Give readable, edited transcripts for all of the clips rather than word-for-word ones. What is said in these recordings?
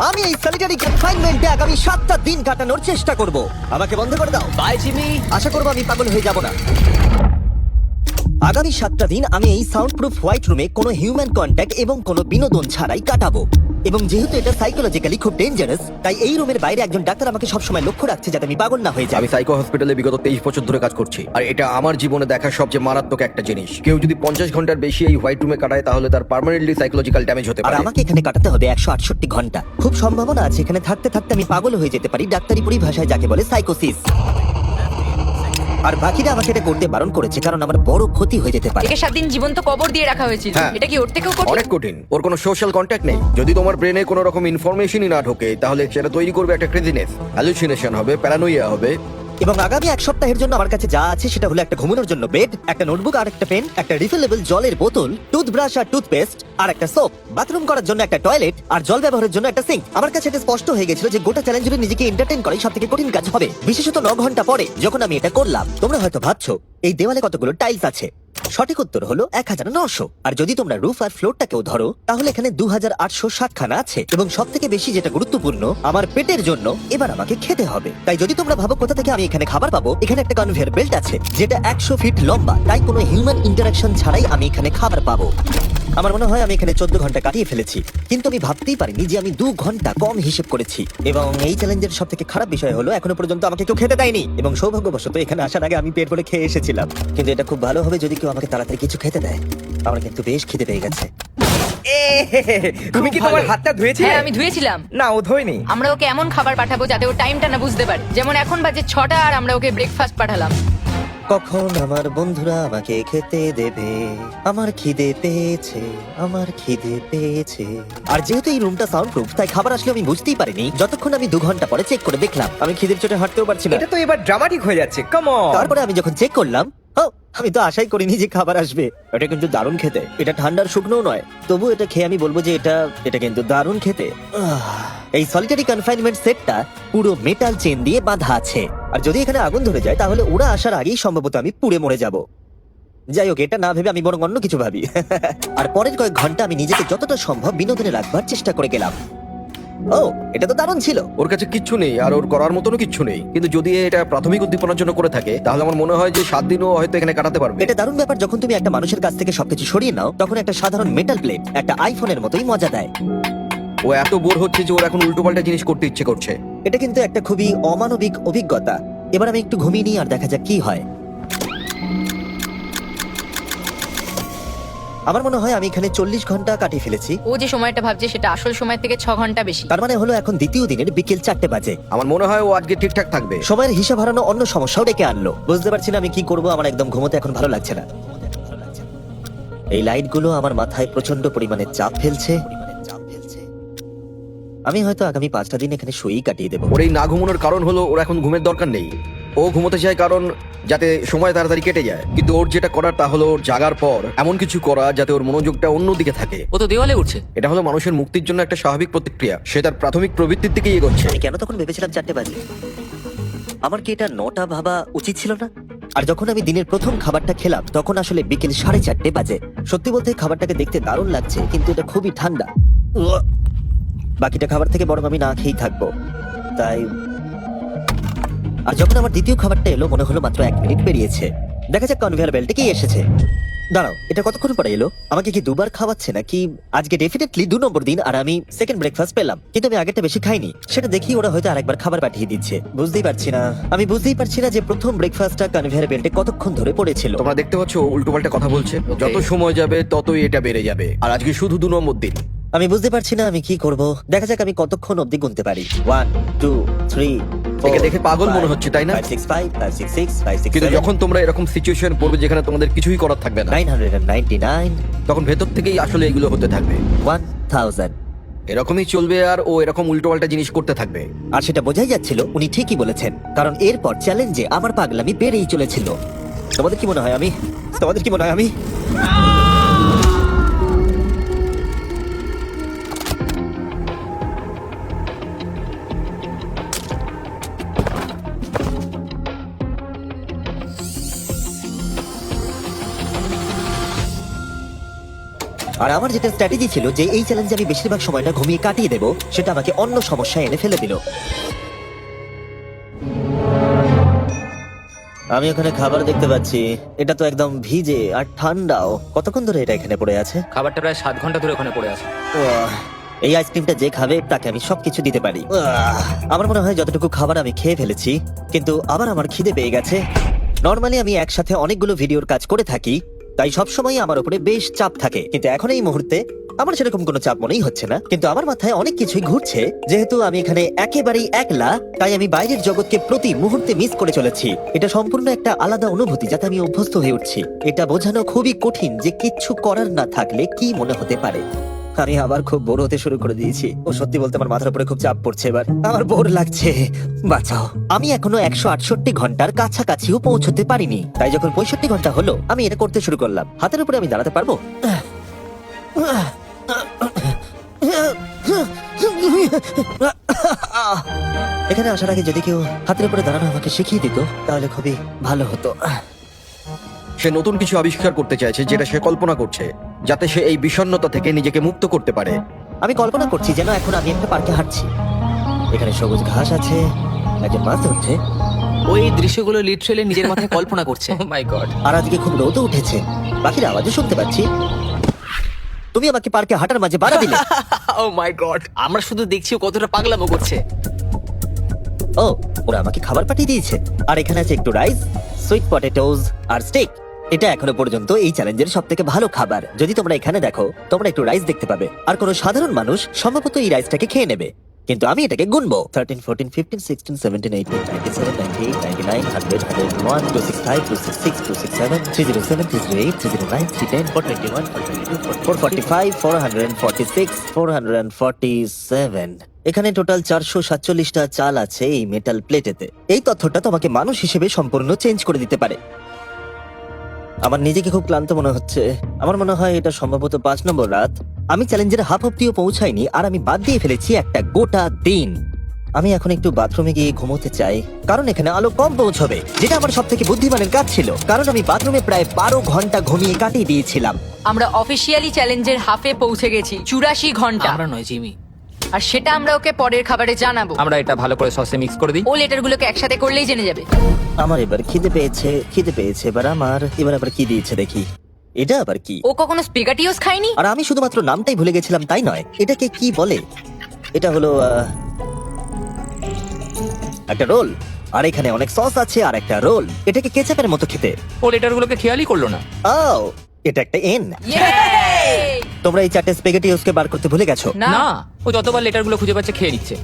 আমি এই সলিটারি কনফাইনমেন্টে আগামী 7টা দিন কাটানোর চেষ্টা করব। আমাকে বন্ধ করে দাও। Bye Jimmy. আশা করবো আমি পাগল হয়ে যাব না। আগামী 7টা দিন আমি এই সাউন্ড প্রুফ হোয়াইট রুমে কোনো হিউম্যান কন্ট্যাক্ট এবং কোনো বিনোদন ছাড়াই কাটাবো। এবং যেহেতু এটা সাইকোলজিক্যালি খুব ডেঞ্জারাস, তাই এই রুমের বাইরে একজন ডাক্তার আমাকে সবসময় লক্ষ্য রাখছে যাতে আমি পাগল না হয়ে যাই। আমি সাইকো হসপিটালে বিগত 23 বছর ধরে কাজ করছি, আর এটা আমার জীবনে দেখা সবচেয়ে মারাত্মক একটা জিনিস। কেউ যদি 50 ঘন্টার বেশি এই হোয়াইট রুমে কাটায় তাহলে তার পার্মানেন্টলি সাইকোলজিক্যাল ড্যামেজ হতে আর পারে। আমাকে এখানে কাটাতে হবে 168 ঘন্টা। খুব সম্ভাবনা আছে এখানে থাকতে থাকতে আমি পাগল হয়ে যেতে পারি, ডাক্তারি পরিভাষায় যাকে বলে সাইকোসিস। আর বাকিরা আমাকে এটা করতে বারণ করেছে কারণ আমার বড় ক্ষতি হয়ে যেতে পারে। একে 7 দিন জীবন্ত কবর দিয়ে রাখা হয়েছিল। হ্যাঁ। এটা কি ওর থেকেও কঠিন? অনেক কঠিন। ওর কোনো সোশ্যাল কন্ট্যাক্ট নেই। যদি তোমার ব্রেনে কোনো রকম ইনফরমেশনই না ঢোকে তাহলে সেটা তৈরি করবে একটা ক্রেজিনেস, হ্যালুসিনেশন হবে, প্যারানোইয়া হবে। এবং আগামী 1 সপ্তাহের জন্য আমার কাছে যা আছে সেটা হলো একটা ঘুমানোর জন্য বেড, একটা নোটবুক আর একটা পেন, একটা রিফিলেবল জলের বোতল, টুথব্রাশ আর টুথপেস্ট, আর একটা সোপ, বাথরুম করার জন্য একটা টয়লেট, আর জল ব্যবহারের জন্য একটা সিঙ্ক। আমার কাছে এটা স্পষ্ট হয়ে গেছিল যে গোটা চ্যালেঞ্জ জুড়ে নিজেকে এন্টারটেইন করাই সবথেকে কঠিন কাজ হবে, বিশেষত 9 ঘন্টা পরে যখন আমি এটা করলাম। তোমরা হয়তো ভাবছো এই দেওয়ালে কতগুলো টাইলস আছে। সঠিক উত্তর হলো 1900। আর যদি তোমরা রুফ আর ফ্লোরটাকেও ধরো তাহলে এখানে 2860 খানা আছে। এবং সব থেকে বেশি যেটা গুরুত্বপূর্ণ, আমার পেটের জন্য এবার আমাকে খেতে হবে। তাই যদি তোমরা ভাবো কোথা থেকে আমি এখানে খাবার পাবো, এখানে একটা কনভেয়ার বেল্ট আছে যেটা 100 ফিট লম্বা, তাই কোনো হিউম্যান ইন্টারাকশন ছাড়াই আমি এখানে খাবার পাবো। আমার মনে হয় আমি এখানে 14 ঘন্টা কাটিয়ে ফেলেছি, কিন্তু আমি ভাবতেই পারিনি যে আমি 2 ঘন্টা কম হিসেব করেছি। এবং এই চ্যালেঞ্জের সব থেকে খারাপ বিষয় হলো এখনো পর্যন্ত আমাকে কেউ খেতে দেয়নি। এবং সৌভাগ্যবশত এখানে আসার আগে আমি পেট ভরে খেয়ে এসেছিলাম। কিন্তু এটা খুব ভালো হবে যদি কেউ আমাকে তাড়াতাড়ি কিছু খেতে দেয়। আমার কিন্তু বেশ খিদে পেয়ে গেছে। তুমি কি তোমার হাতটা ধুয়েছিলে? হ্যাঁ, আমি ধুয়েছিলাম। না, ও ধোয়নি। আমরা ওকে এমন খাবার পাঠাবো যাতে ও টাইমটা না বুঝতে পারে। যেমন এখন বাজে 6টা আর আমরা ওকে ব্রেকফাস্ট পাঠালাম। কখন আমার বন্ধুরা আমাকে খেতে দেবে? আমার খিদে পেয়েছে, আমার খিদে পেয়েছে। আর যেহেতু এই রুমটা সাউন্ড প্রুফ, তাই খাবার আসলে আমি বুঝতেই পারিনি যতক্ষণ আমি 2 ঘন্টা পরে চেক করে দেখলাম। আমি খিদের চোটে হাঁটতেও পারছি না। এটা তো এবার ড্রামাটিক হয়ে যাচ্ছে। Come on. তারপরে আমি যখন চেক করলাম, আমি তো আশাই করিনি যে খাবার আসবে। এটা কিন্তু দারুণ খেতে। এটা ঠান্ডার শুকনো নয়, তবু এটা খেয়ে আমি বলবো যে এটা কিন্তু দারুণ খেতে। এই সলিটারি কনফাইনমেন্ট সেটটা পুরো মেটাল চেন দিয়ে বাঁধা আছে, আর যদি এখানে আগুন ধরে যায় তাহলে ওরা আসার আগেই সম্ভবত আমি পুড়ে মরে যাব। যাই হোক, এটা না ভেবে আমি বরং অন্য কিছু ভাবি। আর পরের কয়েক ঘন্টা আমি নিজেকে যতটা সম্ভব বিনোদনে রাখবার চেষ্টা করে গেলাম। এটা তো দারুণ ছিল। ওর কাছে কিচ্ছু নেই আর ওর করার মতনও কিচ্ছু নেই, কিন্তু যদি এটা প্রাথমিক উদ্দীপনার জন্য করে থাকে তাহলে আমার মনে হয় যে 7 দিনও হয়তো এখানে কাটাতে পারবে। এটা দারুণ ব্যাপার, যখন তুমি একটা মানুষের কাছ থেকে সবকিছু সরিয়ে নাও তখন একটা সাধারণ মেটাল প্লেট একটা আইফোনের মতোই মজা দেয়। ও এত বোর হচ্ছে যে ওর এখন উল্টোপাল্টা জিনিস করতে ইচ্ছে করছে। এটা কিন্তু একটা খুবই অমানবিক অভিজ্ঞতা। এবার আমি একটু ঘুমিয়ে নিই আর দেখা যাক কি হয়। আমার মনে হয় আমি এখানে 40 ঘন্টা কাটিয়ে ফেলেছি। ও যে সময়টা ভাবছে সেটা আসল সময় থেকে 6 ঘন্টা বেশি। তার মানে হলো এখন দ্বিতীয় দিনের বিকেল 4টে বাজে। আমার মনে হয় ও আজকে ঠিকঠাক থাকবে। সময়ের হিসাব হারানো অন্য সমস্যাও ডেকে আনলো। বুঝতে পারছি না আমি কি করব। আমার একদম ঘুমোতে এখন ভালো লাগছে না। এই লাইটগুলো আমার মাথায় প্রচন্ড পরিমাণে চাপ ফেলছে। আমি হয়তো আগামী 5টা দিন এখানে শুয়েই কাটিয়ে দেবো। ওর এই না ঘুমানোর কারণ হলো ওর এখন ঘুমের দরকার নেই। ও ঘুমোতে চায় কারণ যাতে সময় তাড়াতাড়ি কেটে যায়, কিন্তু ওর যেটা করার তা হলো ওর জাগার পর এমন কিছু করা যাতে ওর মনোযোগটা অন্যদিকে থাকে। ও তো দেওয়ালে উঠছে। এটা হলো মানুষের মুক্তির জন্য একটা স্বাভাবিক প্রতিক্রিয়া। সে তার প্রাথমিক প্রবৃত্তির দিকেই এগোচ্ছে। আমি কেন তখন ভেবেছিলাম 4টে বাজে? আমার কি এটা 9টা ভাবা উচিত ছিল না? আর যখন আমি দিনের প্রথম খাবারটা খেলাম তখন আসলে বিকেল 4:30 বাজে। সত্যি বলতে খাবারটাকে দেখতে দারুণ লাগছে, কিন্তু এটা খুবই ঠান্ডা। বাকিটা খাবার থেকে বরং আমি না খেয়েই থাকবো। তাই আর যখন আমার দ্বিতীয় খাবারটা এলো মনে হলো মাত্র 1 মিনিট পেরিয়েছে। দেখা যাক কনভেয়ার বেল্টে কি এসেছে। দাঁড়াও, এটা কতক্ষণ পরে এলো? আমাকে কি দুবার খাওয়াচ্ছে নাকি? আজকে ডেফিনেটলি 2 নম্বর দিন আর আমি সেকেন্ড ব্রেকফাস্ট পেলাম, কিন্তু আমি আগেরটা বেশি খাইনি। সেটা দেখি ওরা হয়তো আরেকবার খাবার পাঠিয়ে দিচ্ছে। বুঝতেই পারছি না যে প্রথম ব্রেকফাস্টটা কনভেয়ার বেল্টে কতক্ষণ ধরে পড়েছিল। তোমরা দেখতে পাচ্ছ ও উল্টোপাল্টা কথা বলছে। যত সময় যাবে ততই এটা বেড়ে যাবে। আর আজকে শুধু 2 নম্বর দিন। আমি বুঝতে পারছি না আমি কি করব। দেখা যাক আমি কতক্ষণ অবধি গুনতে পারি। 1 2 3 একে দেখে পাগল মনে হচ্ছে, তাই না? 5 6 5 5 6 6 5 6 কিন্তু যখন তোমরা এরকম সিচুয়েশন পড়বে যেখানে তোমাদের কিছুই করার থাকবে না, 999 তখন ভেতর থেকেই আসলে এগুলো হতে থাকবে। 1000। এরকমই চলবে আর ও এরকম উল্টোপাল্টা জিনিস করতে থাকবে। আর সেটা বোঝাই যাচ্ছিল উনি ঠিকই বলেছেন, কারণ এরপর চ্যালেঞ্জে আমার পাগলামি বেড়েই চলেছিল। তোমাদের কি মনে হয় আমি আর আমার যেটা স্ট্র্যাটেজি ছিল যে এই চ্যালেঞ্জে আমি বেশিরভাগ সময়টা ঘুমিয়ে কাটিয়ে দেবো, সেটা আমাকে অন্য সমস্যায় এনে ফেলে দিল। আমি ওখানে খাবার দেখতে পাচ্ছি, এটা তো একদম ভিজে আর ঠান্ডাও। কতক্ষণ ধরে এটা এখানে পড়ে আছে? খাবারটা প্রায় 7 ঘন্টা ধরে ওখানে পড়ে আছে। উহ, এই আইসক্রিমটা যে খাবে তাকে আমি সবকিছু দিতে পারি। আমার মনে হয় যতটুকু খাবার আমি খেয়ে ফেলেছি, কিন্তু আবার আমার খিদে পেয়ে গেছে। নর্মালি আমি একসাথে অনেকগুলো ভিডিওর কাজ করে থাকি, তাই সবসময় আমার উপরে বেশ চাপ থাকে, কিন্তু এখন এই মুহূর্তে আমার সেরকম কোনো চাপ মনেই হচ্ছে না। কিন্তু আমার মাথায় অনেক কিছুই ঘুরছে। যেহেতু আমি এখানে একেবারেই একলা, তাই আমি বাইরের জগৎকে প্রতি মুহূর্তে মিস করে চলেছি। এটা সম্পূর্ণ একটা আলাদা অনুভূতি যাতে আমি অভ্যস্ত হয়ে উঠছি। এটা বোঝানো খুবই কঠিন যে কিচ্ছু করার না থাকলে কি মনে হতে পারে। আমি আবার খুব বোর হতে শুরু করে দিয়েছি। ও সত্যি বলতে আমার মাথার উপরে খুব চাপ পড়ছে এবার। আমার বোর লাগছে, বাঁচাও। আমি এখনো 168 ঘন্টার কাছাকাছিও পৌঁছতে পারিনি, তাই যখন 65 ঘন্টা হলো আমি এটা করতে শুরু করলাম। হাতের উপরে আমি দাঁড়াতে পারবো? এখানে আসার আগে যদি কেউ হাতের উপরে দাঁড়ানো আমাকে শিখিয়ে দিত তাহলে খুবই ভালো হতো। সে নতুন কিছু আবিষ্কার করতে চাইছে যেটা সে কল্পনা করছে, যাতে সে এই বিষণ্ণতা থেকে নিজেকে মুক্ত করতে পারে। আমি কল্পনা করছি যেন এখন আমি একটা পার্কে হাঁটছি। এখানে সবুজ ঘাস আছে, একজন মাছ ধরছে, ওই দৃশ্যগুলো লিটারালি নিজের মাথায় কল্পনা করছে। ও মাই গড। আর আজকে খুব রোদও উঠেছে। পাখির আওয়াজও শুনতে পাচ্ছি। তুমি আমাকে পার্কে হাঁটার মাঝে বাধা দিলে। ও মাই গড, আমরা শুধু দেখছি ও কতটা পাগলামো করছে। ও, ওরা আমাকে খাবার পাঠিয়ে দিয়েছে। আর এখানে আছে একটু রাইস, সুইট পটেটোজ আর স্টেক। এটা এখনো পর্যন্ত এই চ্যালেঞ্জের সব থেকে ভালো খাবার। যদি তোমরা এখানে দেখো, তোমরা একটু রাইস দেখতে পাবে। আর কোনো সাধারণ মানুষ সম্ভবত এই রাইসটাকে খেয়ে নেবে, কিন্তু আমি এটাকে গুনবো। 13, 14, 15, 16, 17, 18, 97, 98, 99, 100, 101, 265, 266, 267, 307, 308, 309, 310, 421, 422, 445, 446, 447। এখানে টোটাল 447টা চাল আছে এই মেটাল প্লেটেতে। এই তথ্যটা তোমাকে মানুষ হিসেবে সম্পূর্ণ চেঞ্জ করে দিতে পারে। আমার নিজেকে খুব ক্লান্ত মনে হচ্ছে। আমার মনে হয় এটা সম্ভবত 5 নম্বর রাত। আমি চ্যালেঞ্জের হাফ অব্দিও পৌঁছাইনি, আর আমি বাদ দিয়ে ফেলেছি একটা গোটা দিন। আমি এখন একটু বাথরুমে গিয়ে ঘুমোতে চাই, কারণ এখানে আলো কম পৌঁছবে, যেটা আমার সব থেকে বুদ্ধিমানের কাজ ছিল, কারণ আমি বাথরুমে প্রায় 12 ঘন্টা ঘুমিয়ে কাটিয়ে দিয়েছিলাম। আমরা অফিসিয়ালি চ্যালেঞ্জের হাফে পৌঁছে গেছি, 84 ঘন্টা। আমরা নয় জিমি, আর সেটা আমরা ওকে পরের খাবারে জানাবো। আমরা এটা ভালো করে সসে মিক্স করে দিই। ও লেটারগুলোকে একসাথে করলেই জেনে যাবে। আমার এবার খিদে পেয়েছে। এবার আবার কি দিয়েছে দেখি। এটা আবার কি? ও কখনো স্পিগাটিওস খায়নি। আর আমি শুধুমাত্র নামটাই ভুলে গেছিলাম তাই নয়, এটাকে কি বলে? এটা হলো একটা রোল। আর এখানে অনেক সস আছে আর একটা রোল। এটাকে কেচাপের মতো খেতে। ও লেটারগুলোকে খেয়ালই করলো না। ও, এটা একটা এন। তোমরা এই 4টে স্পেগেটিওসকে বার করতে ভুলে গেছো। না, না, ও যতবার লেটারগুলো খুঁজে পাচ্ছে খেয়ে নিচ্ছে।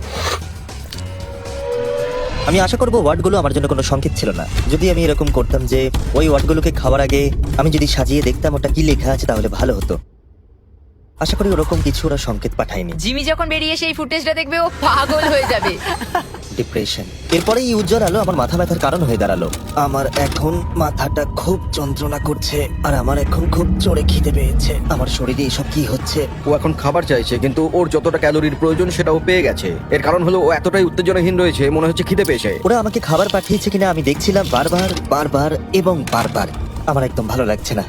আমি আশা করবো ওয়ার্ডগুলো আমার জন্য কোনো সংকেত ছিল না। যদি আমি এরকম করতাম যে ওই ওয়ার্ডগুলোকে খাওয়ার আগে আমি যদি সাজিয়ে দেখতাম ওটা কি লেখা আছে, তাহলে ভালো হতো। আশা করি ওরকম কিছু ওরা সংকেত পাঠায়নি। জিমি যখন বেরিয়ে সেই ফুটেজটা দেখবে ও পাগল হয়ে যাবে। ডিপ্রেশন। এরপরে এই উজ্জ্বল আলো আমার মাথা ব্যথার কারণ হয়ে দাঁড়ালো। আমার এখন মাথাটা খুব যন্ত্রণা করছে, আর আমার এখন খুব জোরে খিদে পেয়েছে। আমার শরীরে এসব কি হচ্ছে? ও এখন খাবার চাইছে, কিন্তু ওর যতটা ক্যালোরির প্রয়োজন সেটাও পেয়ে গেছে। এর কারণ হলো ও এতটাই উত্তেজনাহীন রয়েছে, মনে হচ্ছে খিদে পেয়েছে। ওরা আমাকে খাবার পাঠিয়েছে কিনা আমি দেখছিলাম বারবার এবং বারবার। আমার একদম ভালো লাগছে না।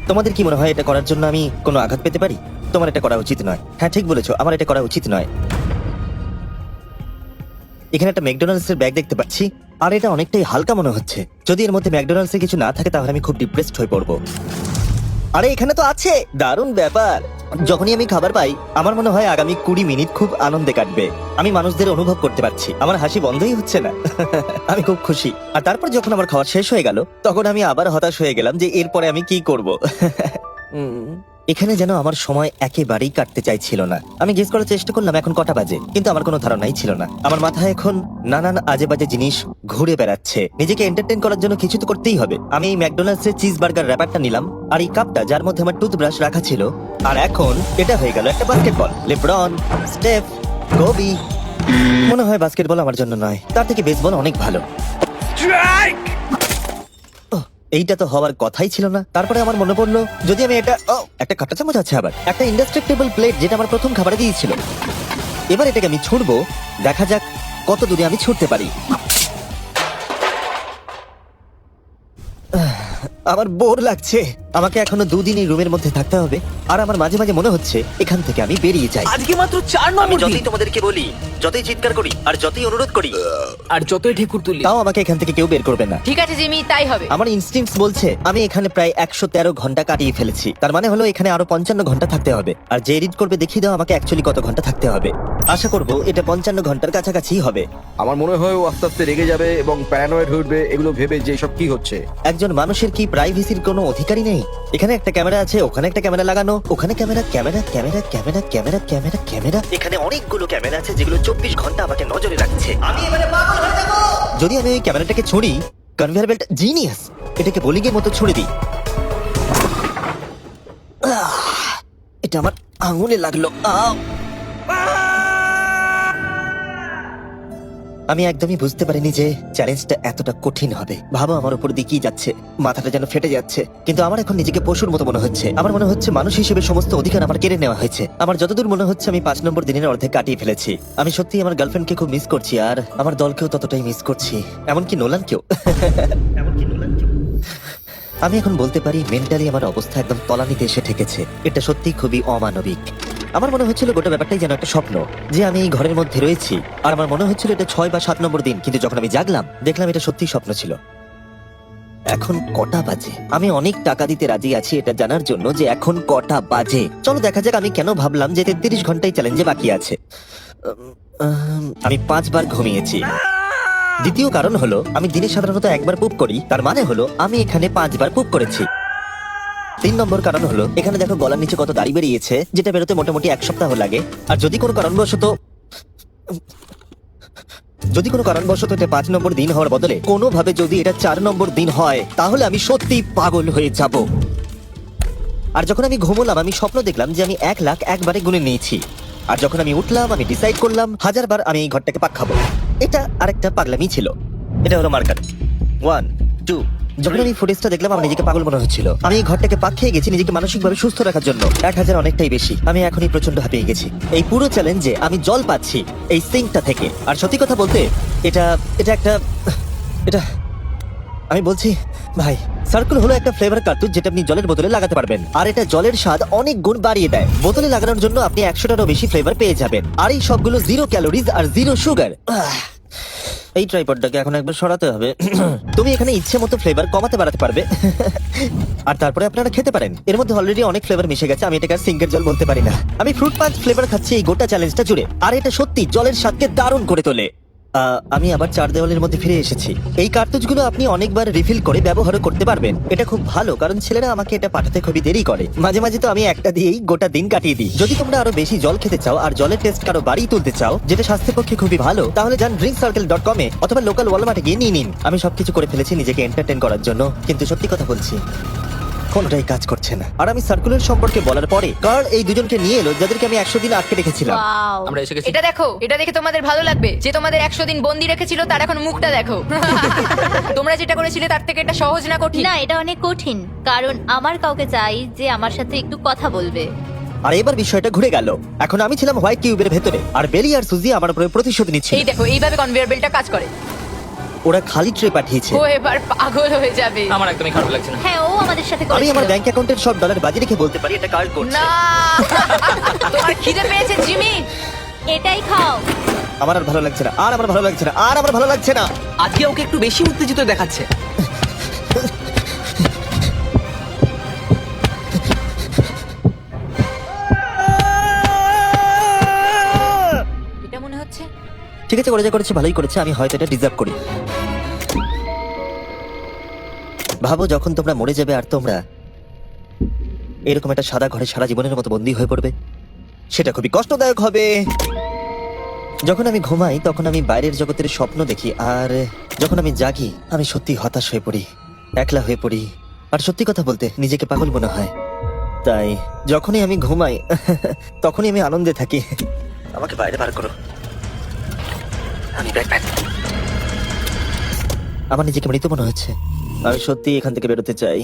তোমাদের কি মনে হয় এটা করার জন্য আমি কোনো আঘাত পেতে পারি? তোমার এটা করা উচিত নয়। হ্যাঁ, ঠিক বলেছো, আমার এটা করা উচিত নয়। এখানে একটা ম্যাকডোনাল্ডস এর ব্যাগ দেখতে পাচ্ছি, আর এটা অনেকটাই হালকা মনে হচ্ছে। যদি এর মধ্যে ম্যাকডোনাল্ডস এর কিছু না থাকে তাহলে আমি খুব ডিপ্রেসড হয়ে পড়বো। আরে এখানে তো আছে, দারুণ ব্যাপার। যখনই আমি খাবার পাই আমার মনে হয় আগামী 20 মিনিট খুব আনন্দে কাটবে। আমি মানুষদের অনুভব করতে পারছি, আমার হাসি বন্ধই হচ্ছে না। আমি খুব খুশি। আর তারপর যখন আমার খাওয়া শেষ হয়ে গেল তখন আমি আবার হতাশ হয়ে গেলাম যে এরপরে আমি কি করব। এখানে যেন আমার সময় একেবারেই কাটতে চাইছিল না। আমি গেস করার চেষ্টা করলাম এখন কটা বাজে, কিন্তু আমার কোনো ধারণাই ছিল না। আমার মাথায় এখন নানান আজে বাজে জিনিস ঘুরে বেড়াচ্ছে। নিজেকে এন্টারটেইন করার জন্য কিছু তো করতেই হবে। আমি এই ম্যাকডোনাল্ডস এর চিজ বার্গার র্যাপারটা নিলাম, আর এই কাপটা যার মধ্যে আমার টুথব্রাশ রাখা ছিল। আর এখন এটা হয়ে গেল একটা বাস্কেটবল। LeBron, স্টেফ, Covey. মনে হয় বাস্কেটবল আমার জন্য নয়, তার থেকে বেসবল অনেক ভালো। এইটা তো হওয়ার কথাই ছিল না। তারপরে আমার মনে পড়লো যদি আমি এটা একটা কাঁটা চামচ আছে, আবার একটা ইন্ডাস্ট্রেক্টেবল প্লেট যেটা আমার প্রথম খাবারে দিয়েছিল। এবার এটাকে আমি ছুঁড়বো, দেখা যাক কত দূরে আমি ছুটতে পারি। আমার বোর লাগছে। আমাকে এখনো 2 দিন এই রুমের মধ্যে থাকতে হবে। আর আমার মাঝে মাঝে মনে হচ্ছে এখান থেকে আমি বেরিয়ে যাই। আজকে মাত্র 4 আমি নম্বর যতই দিন তোমাদেরকে বলি, যতই চিৎকার করি আর যতই অনুরোধ করি, আর যতই ঠেকুর তুলি। তাও আমাকে এখান থেকে কেউ বের করবে না। ঠিক আছে জিমি, তাই হবে। আমার ইনস্টিংক্টস বলছে আমি এখানে প্রায় 113 ঘন্টা কাটিয়ে ফেলেছি। তার মানে হলো এখানে আরো 55 ঘন্টা থাকতে হবে। আর যে এডিট করবে দেখিয়ে দাও আমাকে অ্যাকচুয়ালি কত ঘন্টা থাকতে হবে। আশা করব এটা 55 ঘন্টার কাছাকাছি হবে। আমার মনে হয় ও আস্তে আস্তে রেগে যাবে এবং প্যারানয়েড হয়ে উঠবে এগুলো ভেবে যে সব কি হচ্ছে। একজন মানুষের কি প্রাইভেসির কোনো অধিকারই নেই? এখানে একটা ক্যামেরা আছে, ওখানে একটা ক্যামেরা লাগানো, ওখানে camera camera camera camera camera camera camera, এখানে অনেকগুলো ক্যামেরা আছে যেগুলো 24 ঘন্টা আমাকে নজরে রাখছে। আমি এবারে পাগল হয়ে যাব। যদি আমি ওই ক্যামেরাটাকে ছুঁড়ি, কনভেয়ার বেল্ট জিনিয়াস, এটাকে বোলিংয়ের মতো ছুঁড়ে দিই। এটা আমার আঙুলে লাগলো। আমি একদমই বুঝতে পারিনি যে চ্যালেঞ্জটা এতটা কঠিন হবে। ভাবো আমার উপর দিয়ে কি যাচ্ছে, মাথাটা যেন ফেটে যাচ্ছে। কিন্তু আমার এখন নিজেকে পশুর মতো মনে হচ্ছে। আমার মনে হচ্ছে মানুষ হিসেবে সমস্ত অধিকার আমার কেড়ে নেওয়া হয়েছে। আমার যতদূর মনে হচ্ছে আমি 5 নম্বর দিনের অর্ধেক কাটিয়ে ফেলেছি। আমি সত্যি আমার গার্লফ্রেন্ডকে খুব মিস করছি, আর আমার দলকেও ততটাই মিস করছি, এমনকি নোলানকেও। আমি এখন বলতে পারি মেন্টালি আমার অবস্থা একদম তলানিতে এসে ঠেকেছে। এটা সত্যি খুবই অমানবিক। আমার মনে হচ্ছিল গোটা ব্যাপারটাই যেন একটা স্বপ্ন, যে আমি এই ঘরের মধ্যে রয়েছি। আর আমার মনে হচ্ছিল এটা 6 বা 7 নম্বর দিন, কিন্তু যখন আমি জাগলাম দেখলাম এটা সত্যি স্বপ্ন ছিল। এখন কটা বাজে? আমি অনেক টাকা দিতে রাজি আছি এটা জানার জন্য যে এখন কটা বাজে। চলো দেখা যাক আমি কেন ভাবলাম যে 33 ঘন্টায় চ্যালেঞ্জে বাকি আছে। আমি 5 বার ঘুমিয়েছি। দ্বিতীয় কারণ হলো আমি দিনে সাধারণত 1 বার পুপ করি, তার মানে হলো আমি এখানে 5 বার পুপ করেছি। 3 নম্বর কারণ হলো এখানে দেখো গলার নিচে কত দাড়ি বেরিয়েছে, যেটা বেরোতে মোটামুটি 1 সপ্তাহ লাগে। আর যদি কোনো কারণবশত এটা 5 নম্বর দিন হওয়ার বদলে কোনোভাবে যদি এটা 4 নম্বর দিন হয়, তাহলে আমি সত্যি পাগল হয়ে যাব। আর যখন আমি ঘুমোলাম আমি স্বপ্ন দেখলাম যে আমি 1 লাখ একবারে গুনে নিয়েছি। আর যখন আমি উঠলাম আমি ডিসাইড করলাম 1000 বার আমি এই ঘরটাকে পাক খাবো। এটা আরেকটা পাগলামি ছিল। এটা হলো মার্কার 1 2। যখন আমি ফুটেজটা দেখলাম আমার নিজেকে পাগল মনে হচ্ছিল। আমি এই ঘরটাকে পাক খেয়ে গেছি নিজেকে মানসিকভাবে সুস্থ রাখার জন্য। 1000 অনেকটাই বেশি। আমি এখনই প্রচন্ড হাঁপিয়ে গেছি। এই পুরো চ্যালেঞ্জে আমি জল পাচ্ছি এই সিঙ্কটা থেকে। আর সত্যি কথা বলতে এটা আমি বলছি ভাই, সার্কেল হলো একটা ফ্লেভার কার্তুজ যেটা আপনি জলের বোতলে লাগাতে পারবেন। আর এটা জলের স্বাদ অনেক গুণ বাড়িয়ে দেয়। বোতলে লাগানোর জন্য আপনি 100টারও বেশি ফ্লেভার পেয়ে যাবেন। আর এই সবগুলো 0 ক্যালোরিজ আর 0 সুগার। এই ট্রাইপডটাকে এখন একবার সরাতে হবে। তুমি এখানে ইচ্ছে মতো ফ্লেভার কমাতে বাড়াতে পারবে। আর তারপরে আপনারা খেতে পারেন। এর মধ্যে অলরেডি অনেক ফ্লেভার মিশে গেছে, আমি এটাকে আর সিঙ্কের জল বলতে পারি না। আমি ফ্রুট পাঞ্চ ফ্লেভার খাচ্ছি এই গোটা চ্যালেঞ্জটা জুড়ে। আর এটা সত্যি জলের স্বাদকে দারুণ করে তোলে। আমি আবার 4 দেওয়ালের মধ্যে ফিরে এসেছি। এই কার্তুজগুলো আপনি অনেকবার রিফিল করে ব্যবহারও করতে পারবেন। এটা খুব ভালো, কারণ ছেলেরা আমাকে এটা পাঠাতে খুবই দেরি করে। মাঝে মাঝে তো আমি একটা দিয়েই গোটা দিন কাটিয়ে দিই। যদি তোমরা আরো বেশি জল খেতে চাও আর জলের টেস্ট আরো বাড়িয়ে তুলতে চাও, যেটা স্বাস্থ্যের পক্ষে খুবই ভালো, তাহলে যান drinkcircle.com এ অথবা লোকাল ওয়ালমার্টে গিয়ে নিয়ে নিন। আমি সবকিছু করে ফেলেছি নিজেকে এন্টারটেইন করার জন্য, কিন্তু সত্যি কথা বলছি কোনটাই কাজ করছে না। আর আমি সার্কুলার সম্পর্কে বলার পরে কার্ল এই দুজনকে নিয়ে এলো যাদেরকে আমি 100 দিন আটকে রেখেছিলাম। Wow! আমরা এসে গেছি। এটা দেখো, এটা দেখে তোমাদের ভালো লাগবে যে তোমাদের 100 দিন বন্দি রেখেছিল তার এখন মুখটা দেখো। তোমরা যেটা করেছিলে তার থেকে এটা সহজ না কঠিন? না, এটা অনেক কঠিন, কারণ আমার কাউকে চাই যে আমার সাথে একটু কথা বলবে। আর এবার বিষয়টা ঘুরে গেল। এখন আমি ছিলাম হোয়াইট কিউবের ভেতরে, আর বেলি আর সুজি আমার উপরে প্রতিশোধ নিচ্ছিল। এই দেখো, এইভাবে কনভেয়ার বেল্টটা কাজ করে। ওরা খালি ট্রে পাঠিয়েছে। ও এবার পাগল হয়ে যাবে। আমার একদমই খারাপ লাগছে না। হ্যাঁ, ও আমাদের সাথে আমি আমার করেছিল। ব্যাংক অ্যাকাউন্টের সব ডলার বাজি রেখে বলতে পারি এটা কার্ল করছে। না, তোমার খিদে পেয়েছে জিমি? এটাই খাও। আমার আর ভালো লাগছে না, আর আমার ভালো লাগছে না, আর আমার ভালো লাগছে না। আজকে ওকে একটু বেশি উত্তেজিত দেখাচ্ছে। এটা মনে হচ্ছে ঠিক আছে, করে যা করেছে ভালোই করেছে। আমি হয়তো এটা ডিজার্ভ করি। ভাবো যখন তোমরা মরে যাবে আর তোমরা এরকম একটা সাদা ঘরে সারা জীবনের মতো বন্দী হয়ে পড়বে, সেটা খুবই কষ্টদায়ক হবে। যখন আমি ঘুমাই তখন আমি বাইরের জগতের স্বপ্ন দেখি, আর যখন আমি জাগি আমি সত্যি হতাশ হয়ে পড়ি, একলা হয়ে পড়ি, আর সত্যি কথা বলতে নিজেকে পাগল মনে হয়। তাই যখনই আমি ঘুমাই তখনই আমি আনন্দে থাকি। আমাকে বাইরে বার করো, আমি ব্যাকপ্যাক। আমার নিজেকে মৃত মনে হচ্ছে। আমি সত্যি এখান থেকে বেরোতে চাই।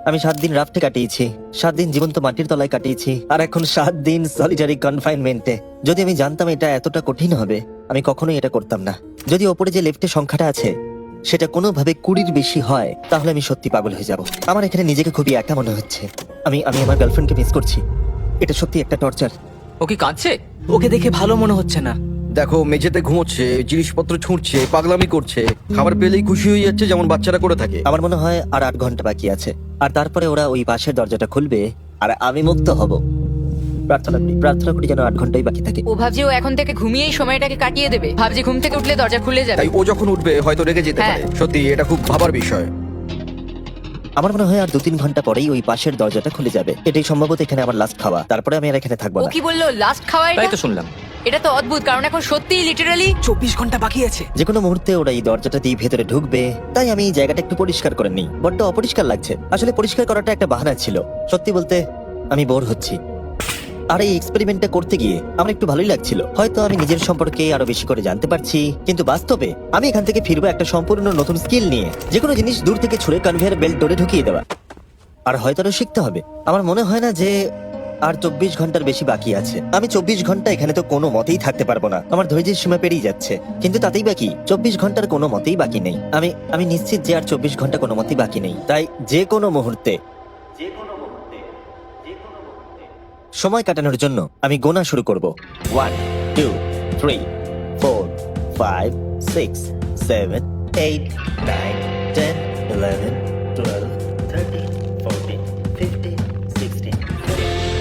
আমি 7 দিন রাফটে কাটিয়েছি, 7 দিন জীবন্ত মাটির তলায় কাটিয়েছি, আর এখন 7 দিন সলিটারি কনফাইনমেন্টে। যদি আমি জানতাম এটা এতটা কঠিন হবে আমি কখনোই এটা করতাম না। যদি ওপরে যে লেফটে সংখ্যাটা আছে সেটা কোনোভাবে 20-র বেশি হয়, তাহলে আমি সত্যি পাগল হয়ে যাব। আমার এখানে নিজেকে খুবই একা মনে হচ্ছে। আমি আমার গার্লফ্রেন্ডকে মিস করছি। এটা সত্যি একটা টর্চার। ও কি কাঁদছে? ওকে দেখে ভালো মনে হচ্ছে না। দেখো, মেঝেতে ঘুমোচ্ছে, জিনিসপত্র ছুঁড়ছে, পাগলামি করছে, খাবার পেলেই খুশি হয়ে যাচ্ছে যেমন বাচ্চারা করে থাকে। আমার মনে হয় আর 8 ঘন্টা বাকি আছে, আর তারপরে ওরা ওই পাশের দরজাটা খুলবে আর আমি মুক্ত হব। প্রার্থনা করি যেন 8 ঘন্টাই বাকি থাকে। ও ভাবছে ও এখন থেকে ঘুমিয়েই সময়টাকে কাটিয়ে দেবে। ভাবছে ঘুম থেকে উঠলে দরজা খুলে যাবে। তাই ও যখন উঠবে হয়তো রেগে যেতে হ্যাঁ। পারে। সত্যি এটা খুব ভাবার বিষয়। আমার মনে হয় আর 2-3 ঘন্টা পরেই ওই পাশের দরজাটা খুলে যাবে। এটাই সম্ভবত এখানে আমার লাস্ট খাওয়া, তারপরে আমি আর এখানে থাকবো ও না। কি বললো লাস্ট খাওয়া? তাই তো শুনলাম। এটা তো অদ্ভুত, কারণ এখন সত্যিই লিটারালি 24 ঘন্টা বাকি আছে। যে কোনো মুহূর্তে ওরা এই দরজাটা দিয়ে ভেতরে ঢুকবে, তাই আমি এই জায়গাটা একটু পরিষ্কার করে নিই। বড্ড অপরিষ্কার লাগছে। আসলে পরিষ্কার করাটা একটা বাহানা ছিল। সত্যি বলতে আমি বোর হচ্ছি। আর এই এক্সপেরিমেন্টটা করতে গিয়ে আমার একটু ভালোই লাগছিল। হয়তো আমি নিজের সম্পর্কে আরো বেশি করে জানতে পারছি, কিন্তু বাস্তবে আমি এখান থেকে ফিরবো একটা সম্পূর্ণ নতুন স্কিল নিয়ে, যে কোনো জিনিস দূর থেকে ছুঁড়ে কনভেয়ার বেল্ট ডোরে ঢুকিয়ে দেওয়া। আর হয়তো আরো শিখতে হবে। আমার মনে হয় না যে আর 24 ঘন্টার বেশি বাকি আছে। আমি 24 ঘন্টা এখানে তো কোনো মতেই থাকতে পারবো না। আমার ধৈর্যের সীমা পেরিয়ে যাচ্ছে। কিন্তু তাতেই বাকি 24 ঘন্টার কোনো মতেই বাকি নেই। আমি নিশ্চিত যে আর 24 ঘন্টা কোনো মতেই বাকি নেই। তাই যে কোনো মুহূর্তে সময় কাটানোর জন্য আমি গোনা শুরু করব। 1 2 3 4 5 6 7 8 9 10 11 12 13 14 15 16 17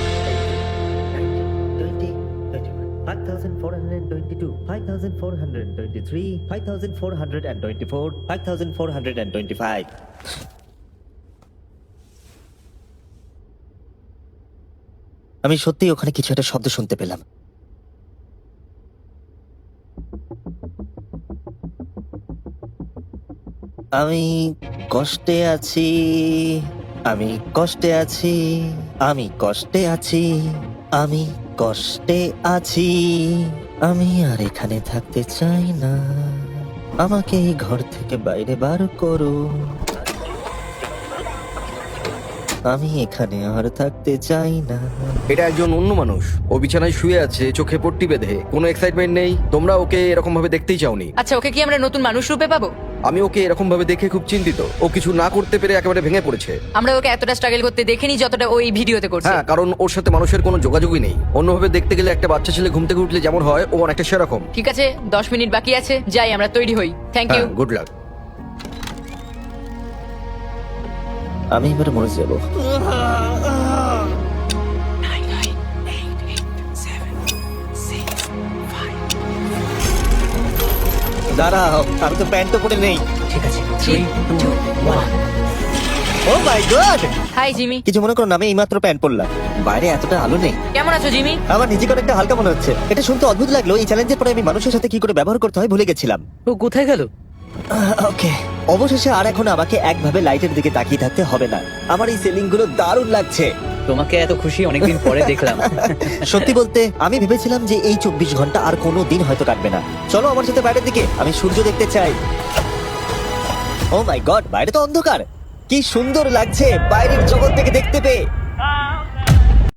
5422 5423 5424 5425। আমি সত্যি ওখানে কিছু একটা শব্দ শুনতে পেলাম। আমি কষ্টে আছি, আমি কষ্টে আছি, আমি কষ্টে আছি, আমি কষ্টে আছি, আমি আর এখানে থাকতে চাই না, আমাকে এই ঘর থেকে বাইরে বার করো, আমি এখানে আর থাকতে চাই না। এটা একজন অন্য মানুষ। ও বিছানায় শুয়ে আছে, চোখে পট্টি বেঁধে, কোনো এক্সাইটমেন্ট নেই। তোমরা ওকে এরকম ভাবে দেখতেই চাওনি। আচ্ছা, ওকে কি আমরা নতুন মানুষ রূপে পাবো? আমি ওকে এরকম ভাবে দেখে খুব চিন্তিত। ও কিছু না করতে পেরে একেবারে ভেঙে পড়েছে। আমরা ওকে এতটা স্ট্রাগল করতে দেখিনি যতটা ওই ভিডিওতে করছে। হ্যাঁ, কারণ ওর সাথে মানুষের কোনো যোগাযোগই নেই। অন্যভাবে দেখতে গেলে একটা বাচ্চা ছেলে ঘুম থেকে উঠলে যেমন হয়, ও অনেকটা সেরকম। ঠিক আছে, 10 মিনিট বাকি আছে, যাই আমরা তৈরি হই। Thank you. হ্যাঁ, গুড লাক। আমি এবার মরে যাব। দাঁড়াও, আমি তো প্যান্টও পরে নেই। ঠিক আছে। 3 2 1। ও মাই গড! হাই জিমি, কিছু মনে করো না, আমি এইমাত্র প্যান্ট পরলাম। বাইরে এতটা আলো নেই। কেমন আছো জিমি? আমার নিজেকে অনেকটা হালকা মনে হচ্ছে। এটা শুনতে অদ্ভুত লাগলো। এই চ্যালেঞ্জের পরে আমি মানুষের সাথে কি করে ব্যবহার করতে হয় ভুলে গেছিলাম। ও কোথায় গেল? ওকে, অবশেষে আর এখন আমাকে একভাবে লাইটের দিকে তাকিয়ে থাকতে হবে না। আমার এই সেলিং গুলো দারুণ লাগছে। তোমাকে এত খুশি অনেকদিন পরে দেখলাম। সত্যি বলতে আমি ভেবেছিলাম যে এই 24 ঘন্টা আর কোনো দিন হয়তো কাটবে না। চলো আমার সাথে বাইরের দিকে, আমি সূর্য দেখতে চাই। ও মাই গড, বাইরে তো অন্ধকার। কি সুন্দর লাগছে বাইরের জগৎ থেকে দেখতে পেয়ে।